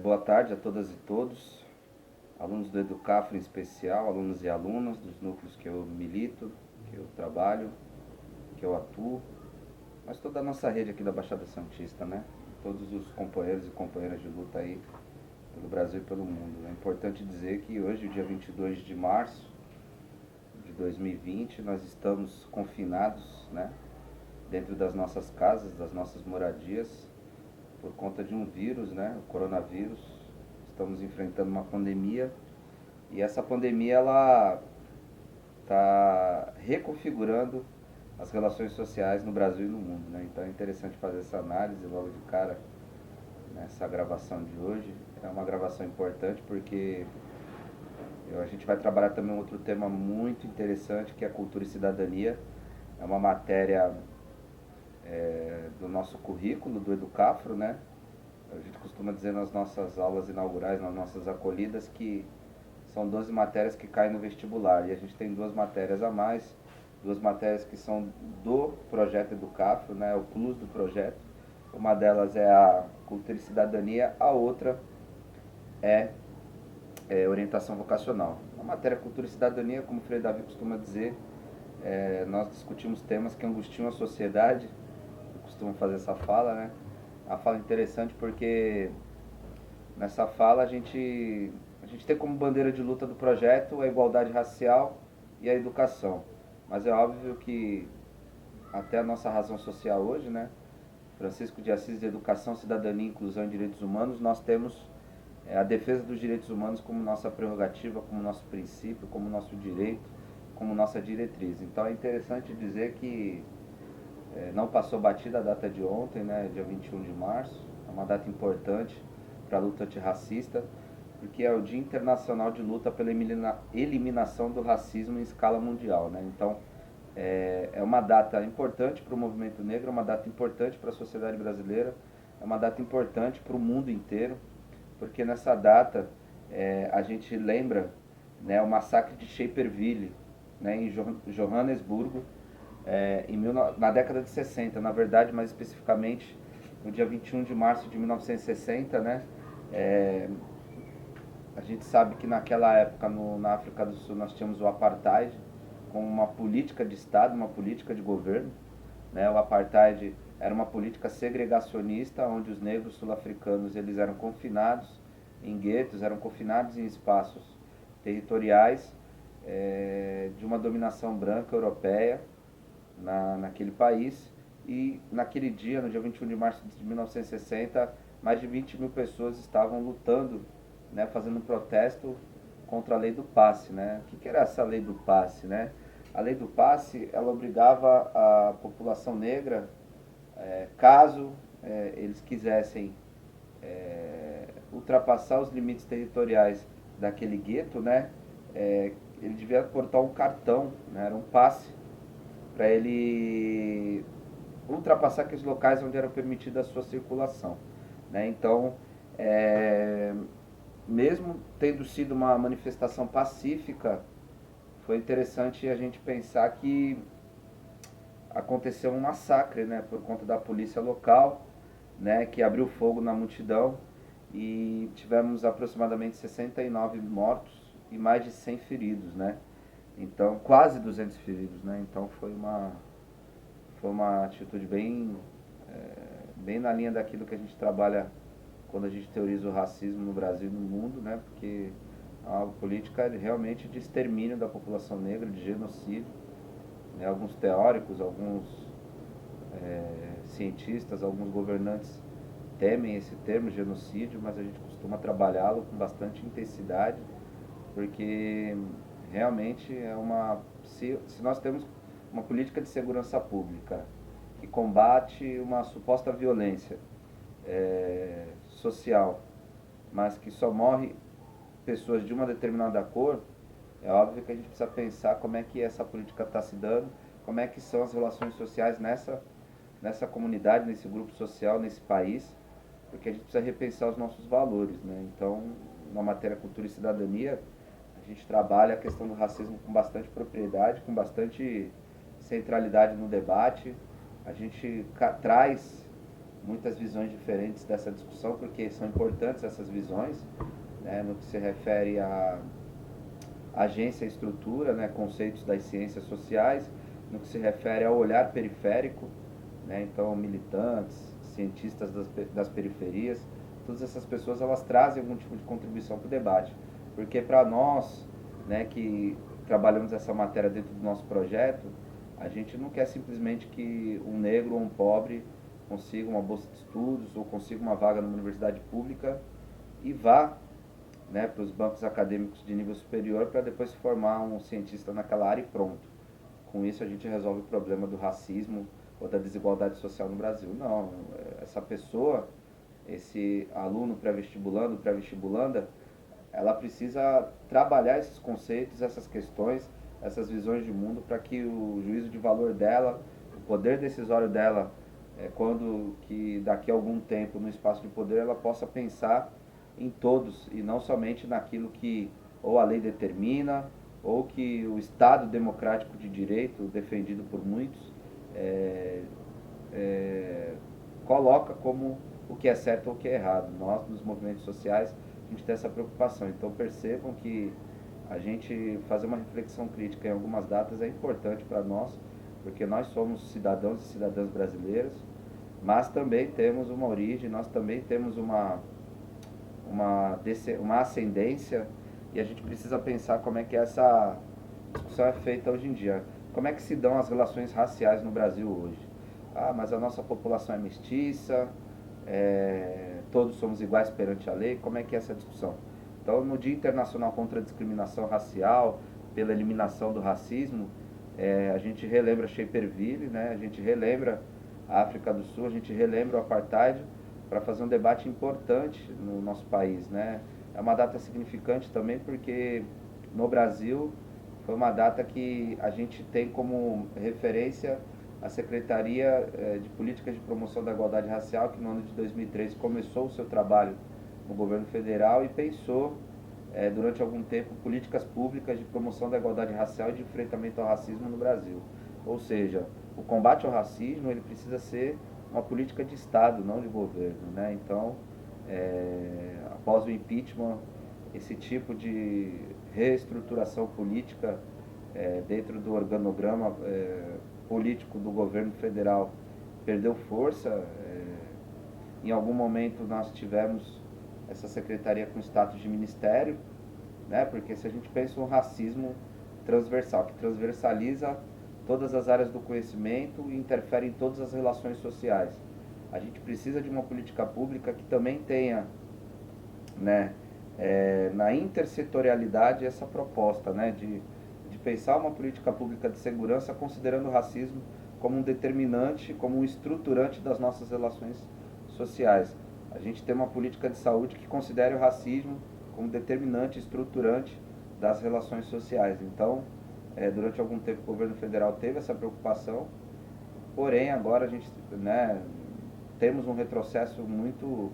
Boa tarde a todas e todos, alunos do Educafro em especial, alunos e alunas dos núcleos que eu milito, que eu trabalho, que eu atuo, mas toda a nossa rede aqui da Baixada Santista, né? Todos os companheiros e companheiras de luta aí pelo Brasil e pelo mundo. É importante dizer que hoje, dia 22 de março de 2020, nós estamos confinados, né? Dentro das nossas casas, das nossas moradias, por conta de um vírus, né? O coronavírus. Estamos enfrentando uma pandemia e essa pandemia ela está reconfigurando as relações sociais no Brasil e no mundo, né? Então é interessante fazer essa análise logo de cara nessa gravação de hoje. É uma gravação importante porque a gente vai trabalhar também um outro tema muito interessante que é a cultura e cidadania. É uma matéria do nosso currículo, do Educafro, né? A gente costuma dizer nas nossas aulas inaugurais, nas nossas acolhidas, que são 12 matérias que caem no vestibular. E a gente tem duas matérias a mais, duas matérias que são do projeto Educafro, né? O plus do projeto. Uma delas é a cultura e cidadania, a outra é, orientação vocacional. A matéria cultura e cidadania, como o Frei Davi costuma dizer, nós discutimos temas que angustiam a sociedade. Eu costumo fazer essa fala, né? Uma fala interessante porque nessa fala a gente tem como bandeira de luta do projeto a igualdade racial e a educação. Mas é óbvio que até a nossa razão social hoje, né? Francisco de Assis de Educação, Cidadania, Inclusão e Direitos Humanos, nós temos a defesa dos direitos humanos como nossa prerrogativa, como nosso princípio, como nosso direito, como nossa diretriz. Então é interessante dizer que não passou batida a data de ontem, né, dia 21 de março, é uma data importante para a luta antirracista, porque é o Dia Internacional de Luta pela Eliminação do Racismo em escala mundial, né? Então, é uma data importante para o movimento negro, é uma data importante para a sociedade brasileira, é uma data importante para o mundo inteiro, porque nessa data a gente lembra, né, o massacre de Shaperville, né, em Johannesburgo, na década de 60, na verdade, mais especificamente no dia 21 de março de 1960, né? É, a gente sabe que naquela época na África do Sul nós tínhamos o apartheid como uma política de Estado, uma política de governo. Né? O apartheid era uma política segregacionista onde os negros sul-africanos eles eram confinados em guetos, eram confinados em espaços territoriais de uma dominação branca europeia naquele país. E naquele dia, no dia 21 de março de 1960, mais de 20 mil pessoas estavam lutando, né, fazendo um protesto contra a lei do passe. Né? O que era essa lei do passe? Né? A lei do passe ela obrigava a população negra, caso eles quisessem ultrapassar os limites territoriais daquele gueto, né, ele devia portar um cartão, né, era um passe para ele ultrapassar aqueles locais onde era permitida a sua circulação. Né? Então, é, mesmo tendo sido uma manifestação pacífica, foi interessante a gente pensar que aconteceu um massacre, né, por conta da polícia local, né, que abriu fogo na multidão e tivemos aproximadamente 69 mortos e mais de 100 feridos, né? Então, quase 200 feridos, né? Então foi uma atitude bem na linha daquilo que a gente trabalha quando a gente teoriza o racismo no Brasil e no mundo, né? Porque é uma política realmente de extermínio da população negra, de genocídio. Né? Alguns teóricos, alguns cientistas, alguns governantes temem esse termo genocídio, mas a gente costuma trabalhá-lo com bastante intensidade, porque realmente se nós temos uma política de segurança pública que combate uma suposta violência social, mas que só morre pessoas de uma determinada cor, é óbvio que a gente precisa pensar como é que essa política está se dando, como é que são as relações sociais nessa comunidade, nesse grupo social, nesse país, porque a gente precisa repensar os nossos valores. Né? Então, na matéria Cultura e Cidadania, a gente trabalha a questão do racismo com bastante propriedade, com bastante centralidade no debate. A gente traz muitas visões diferentes dessa discussão, porque são importantes essas visões, né, no que se refere à agência e estrutura, né, conceitos das ciências sociais, no que se refere ao olhar periférico, né, então militantes, cientistas das periferias, todas essas pessoas elas trazem algum tipo de contribuição para o debate, porque para nós, né, que trabalhamos essa matéria dentro do nosso projeto, a gente não quer simplesmente que um negro ou um pobre consiga uma bolsa de estudos ou consiga uma vaga numa universidade pública e vá, né, para os bancos acadêmicos de nível superior para depois se formar um cientista naquela área e pronto. Com isso a gente resolve o problema do racismo ou da desigualdade social no Brasil. Não, essa pessoa, esse aluno pré-vestibulando, pré-vestibulanda, ela precisa trabalhar esses conceitos, essas questões, essas visões de mundo para que o juízo de valor dela, o poder decisório dela, quando que daqui a algum tempo no espaço de poder ela possa pensar em todos e não somente naquilo que ou a lei determina ou que o Estado democrático de direito, defendido por muitos, é, coloca como o que é certo ou o que é errado. Nós, nos movimentos sociais, a gente tem essa preocupação. Então percebam que a gente fazer uma reflexão crítica em algumas datas é importante para nós, porque nós somos cidadãos e cidadãs brasileiras, mas também temos uma origem, nós também temos uma ascendência e a gente precisa pensar como é que essa discussão é feita hoje em dia. Como é que se dão as relações raciais no Brasil hoje? Ah, mas a nossa população é mestiça, todos somos iguais perante a lei. Como é que é essa discussão? Então, no Dia Internacional contra a Discriminação Racial, pela eliminação do racismo, a gente relembra Shaperville, né? A gente relembra a África do Sul, a gente relembra o Apartheid, para fazer um debate importante no nosso país, né? É uma data significante também porque no Brasil foi uma data que a gente tem como referência a Secretaria de Políticas de Promoção da Igualdade Racial, que no ano de 2013 começou o seu trabalho no governo federal e pensou durante algum tempo políticas públicas de promoção da igualdade racial e de enfrentamento ao racismo no Brasil. Ou seja, o combate ao racismo ele precisa ser uma política de Estado, não de governo, né? Então, após o impeachment, esse tipo de reestruturação política dentro do organograma político do governo federal perdeu força. Em algum momento nós tivemos essa secretaria com status de ministério, né? Porque se a gente pensa um racismo transversal, que transversaliza todas as áreas do conhecimento e interfere em todas as relações sociais. A gente precisa de uma política pública que também tenha, né, na intersetorialidade essa proposta, né, de pensar uma política pública de segurança considerando o racismo como um determinante, como um estruturante das nossas relações sociais. A gente tem uma política de saúde que considere o racismo como determinante, estruturante das relações sociais. Então, durante algum tempo o governo federal teve essa preocupação, porém agora a gente, né, temos um retrocesso muito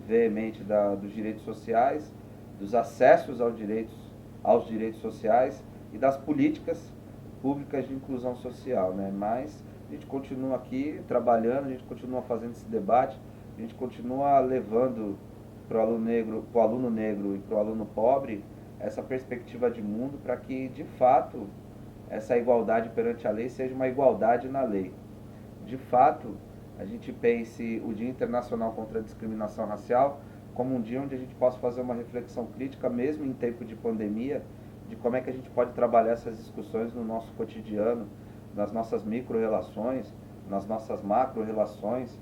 veemente dos direitos sociais, dos acessos aos direitos sociais e das políticas públicas de inclusão social, né? Mas a gente continua aqui trabalhando, a gente continua fazendo esse debate, a gente continua levando para o aluno negro e para o aluno pobre essa perspectiva de mundo para que, de fato, essa igualdade perante a lei seja uma igualdade na lei. De fato, a gente pense o Dia Internacional contra a Discriminação Racial como um dia onde a gente possa fazer uma reflexão crítica, mesmo em tempo de pandemia, de como é que a gente pode trabalhar essas discussões no nosso cotidiano, nas nossas micro-relações, nas nossas macro-relações,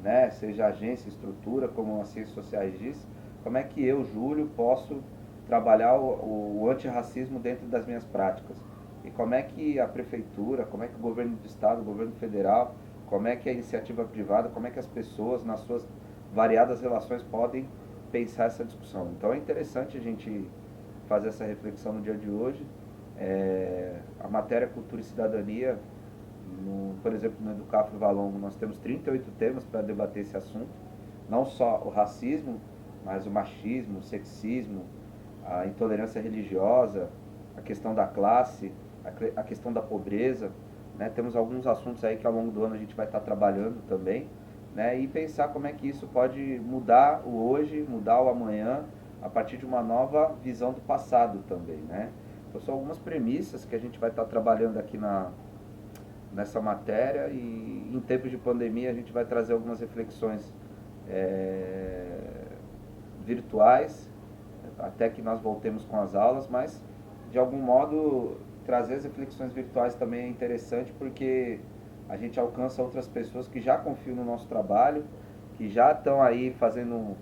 né? Seja agência, estrutura, como as ciências sociais diz, como é que eu, Júlio, posso trabalhar o antirracismo dentro das minhas práticas. E como é que a prefeitura, como é que o governo do estado, o governo federal, como é que a iniciativa privada, como é que as pessoas nas suas variadas relações podem pensar essa discussão. Então é interessante a gente fazer essa reflexão no dia de hoje. A matéria Cultura e Cidadania, por exemplo, no Educafro Valongo, nós temos 38 temas para debater esse assunto. Não só o racismo, mas o machismo, o sexismo, a intolerância religiosa, a questão da classe, a questão da pobreza, né? Temos alguns assuntos aí que ao longo do ano a gente vai estar trabalhando também, né, e pensar como é que isso pode mudar o hoje, mudar o amanhã, a partir de uma nova visão do passado também, né? Então são algumas premissas que a gente vai estar trabalhando aqui nessa matéria, e em tempos de pandemia a gente vai trazer algumas reflexões é, virtuais, até que nós voltemos com as aulas, mas de algum modo trazer as reflexões virtuais também é interessante, porque a gente alcança outras pessoas que já confiam no nosso trabalho, que já estão aí fazendo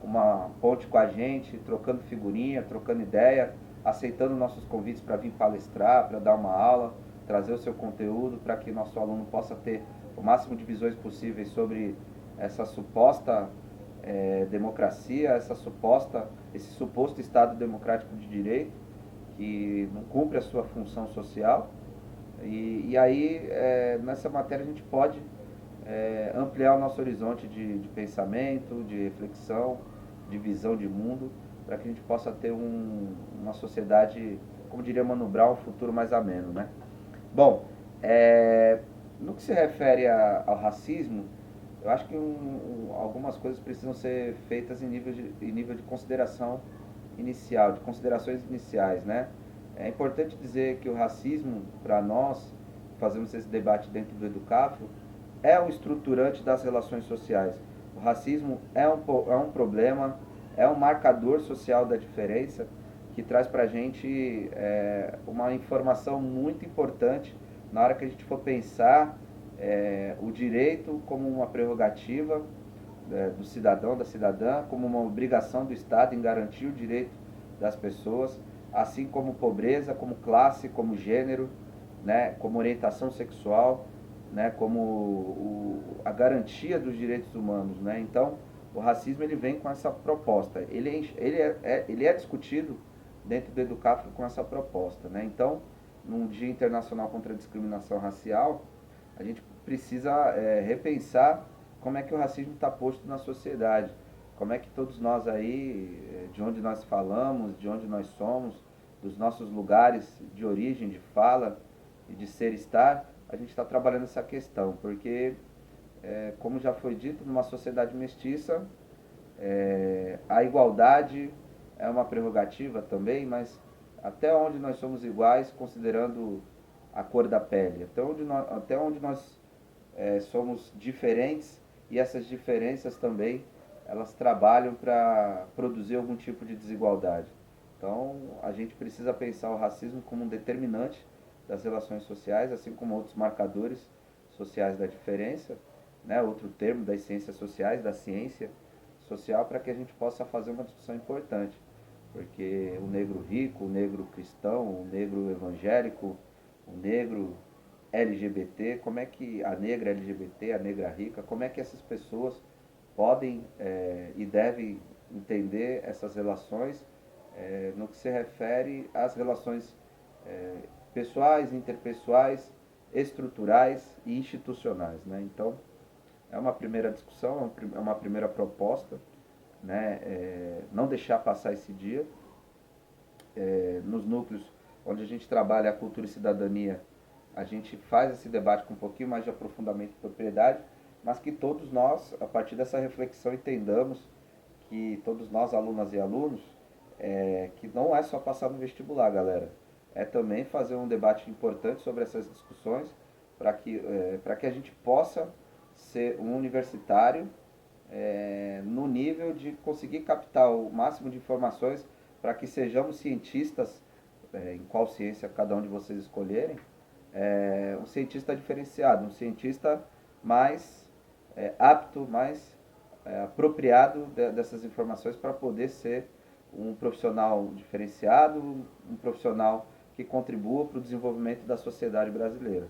uma ponte com a gente, trocando figurinha, trocando ideia, aceitando nossos convites para vir palestrar, para dar uma aula, trazer o seu conteúdo para que nosso aluno possa ter o máximo de visões possíveis sobre essa suposta democracia, esse suposto Estado democrático de direito, que não cumpre a sua função social. E aí, nessa matéria, a gente pode ampliar o nosso horizonte de pensamento, de reflexão, de visão de mundo, para que a gente possa ter uma sociedade, como diria Mano Brown, um futuro mais ameno, né? Bom, no que se refere ao racismo, eu acho que algumas coisas precisam ser feitas em nível de consideração inicial, de considerações iniciais, né? É importante dizer que o racismo, para nós, fazemos esse debate dentro do Educafro, é um estruturante das relações sociais. O racismo é um problema, é um marcador social da diferença, que traz para a gente uma informação muito importante na hora que a gente for pensar o direito como uma prerrogativa do cidadão, da cidadã, como uma obrigação do Estado em garantir o direito das pessoas, assim como pobreza, como classe, como gênero, né, como orientação sexual, né, como a garantia dos direitos humanos, né? Então, o racismo ele vem com essa proposta. Ele é discutido dentro do Educafro com essa proposta, né? Então, num Dia Internacional contra a Discriminação Racial, a gente precisa repensar como é que o racismo está posto na sociedade, como é que todos nós aí, de onde nós falamos, de onde nós somos, dos nossos lugares de origem, de fala e de ser estar, a gente está trabalhando essa questão, porque, como já foi dito, numa sociedade mestiça, a igualdade é uma prerrogativa também, mas até onde nós somos iguais, considerando a cor da pele, até onde nós somos diferentes, e essas diferenças também elas trabalham para produzir algum tipo de desigualdade. Então a gente precisa pensar o racismo como um determinante das relações sociais, assim como outros marcadores sociais da diferença, né? Outro termo das ciências sociais, da ciência social, para que a gente possa fazer uma discussão importante. Porque o negro rico, o negro cristão, o negro evangélico, o negro LGBT, como é que a negra LGBT, a negra rica, como é que essas pessoas podem e devem entender essas relações no que se refere às relações pessoais, interpessoais, estruturais e institucionais, né? Então, é uma primeira discussão, é uma primeira proposta, né? Não deixar passar esse dia. Nos núcleos onde a gente trabalha a cultura e cidadania, a gente faz esse debate com um pouquinho mais de aprofundamento e propriedade, mas que todos nós, a partir dessa reflexão, entendamos que todos nós, alunas e alunos, que não é só passar no vestibular, galera. É também fazer um debate importante sobre essas discussões para que a gente possa ser um universitário no nível de conseguir captar o máximo de informações para que sejamos cientistas, em qual ciência cada um de vocês escolherem, um cientista diferenciado, um cientista mais apto, mais apropriado dessas informações para poder ser um profissional diferenciado, um profissional que contribua para o desenvolvimento da sociedade brasileira,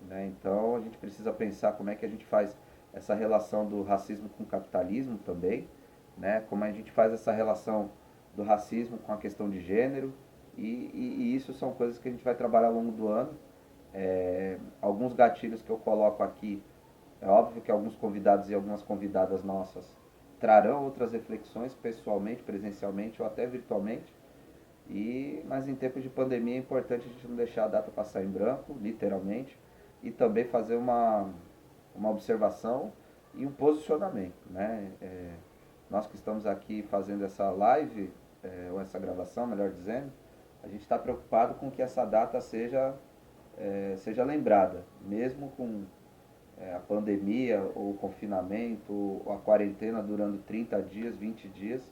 né? Então a gente precisa pensar como é que a gente faz essa relação do racismo com o capitalismo também, né? Como a gente faz essa relação do racismo com a questão de gênero, e isso são coisas que a gente vai trabalhar ao longo do ano. Alguns gatilhos que eu coloco aqui, é óbvio que alguns convidados e algumas convidadas nossas trarão outras reflexões pessoalmente, presencialmente ou até virtualmente, mas em tempos de pandemia é importante a gente não deixar a data passar em branco, literalmente, e também fazer uma observação e um posicionamento, né? Nós que estamos aqui fazendo essa live, ou essa gravação, melhor dizendo, a gente está preocupado com que essa data seja lembrada, mesmo com a pandemia, ou o confinamento, ou a quarentena durando 30 dias, 20 dias.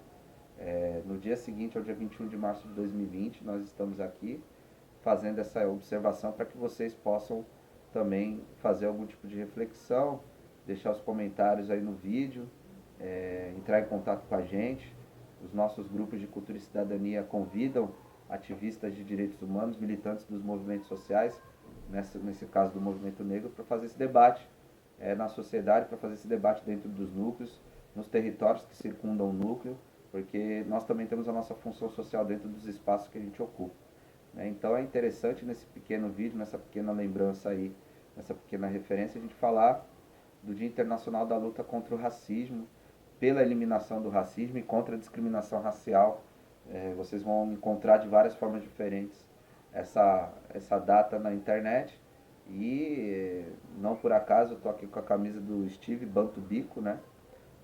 No dia seguinte, ao dia 21 de março de 2020, nós estamos aqui fazendo essa observação para que vocês possam também fazer algum tipo de reflexão, deixar os comentários aí no vídeo, entrar em contato com a gente. Os nossos grupos de cultura e cidadania convidam ativistas de direitos humanos, militantes dos movimentos sociais, nesse caso do movimento negro, para fazer esse debate na sociedade, para fazer esse debate dentro dos núcleos, nos territórios que circundam o núcleo, porque nós também temos a nossa função social dentro dos espaços que a gente ocupa. Então é interessante nesse pequeno vídeo, nessa pequena lembrança aí, nessa pequena referência, a gente falar do Dia Internacional da Luta contra o Racismo, pela eliminação do racismo e contra a discriminação racial. Vocês vão encontrar de várias formas diferentes essa data na internet. E não por acaso eu estou aqui com a camisa do Steve Bantu Biko, né?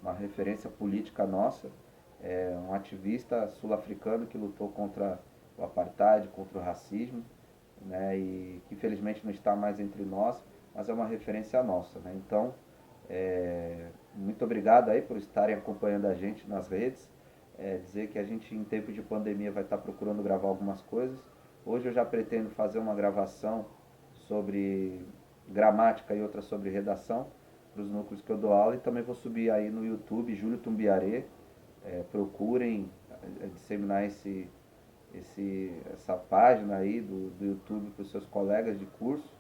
Uma referência política nossa, um ativista sul-africano que lutou contra o apartheid, contra o racismo, né? E que infelizmente não está mais entre nós, mas é uma referência nossa, né? Então, muito obrigado aí por estarem acompanhando a gente nas redes. Dizer que a gente em tempo de pandemia vai estar procurando gravar algumas coisas. Hoje eu já pretendo fazer uma gravação sobre gramática e outra sobre redação para os núcleos que eu dou aula, e também vou subir aí no YouTube, Júlio Tumbiaré. Procurem disseminar essa página aí do YouTube para os seus colegas de curso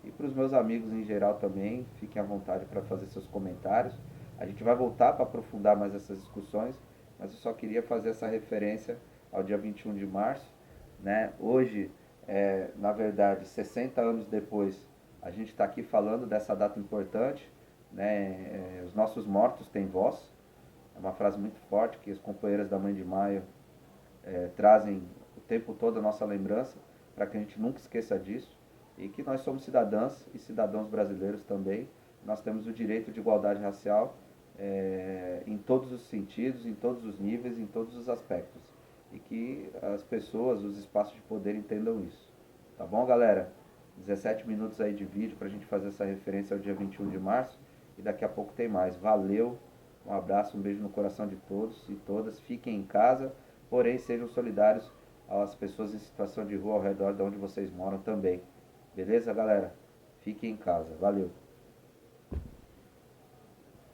e para os meus amigos em geral também. Fiquem à vontade para fazer seus comentários. A gente vai voltar para aprofundar mais essas discussões, mas eu só queria fazer essa referência ao dia 21 de março. Né? Hoje, na verdade, 60 anos depois, a gente está aqui falando dessa data importante. Né? Os nossos mortos têm voz. É uma frase muito forte que as companheiras da Mãe de Maio trazem o tempo todo a nossa lembrança, para que a gente nunca esqueça disso, e que nós somos cidadãs e cidadãos brasileiros também. Nós temos o direito de igualdade racial em todos os sentidos, em todos os níveis, em todos os aspectos, e que as pessoas, os espaços de poder entendam isso. Tá bom, galera? 17 minutos aí de vídeo para a gente fazer essa referência ao dia 21 de março, e daqui a pouco tem mais. Valeu, um abraço, um beijo no coração de todos e todas. Fiquem em casa, porém sejam solidários às pessoas em situação de rua ao redor de onde vocês moram também. Beleza, galera? Fiquem em casa. Valeu.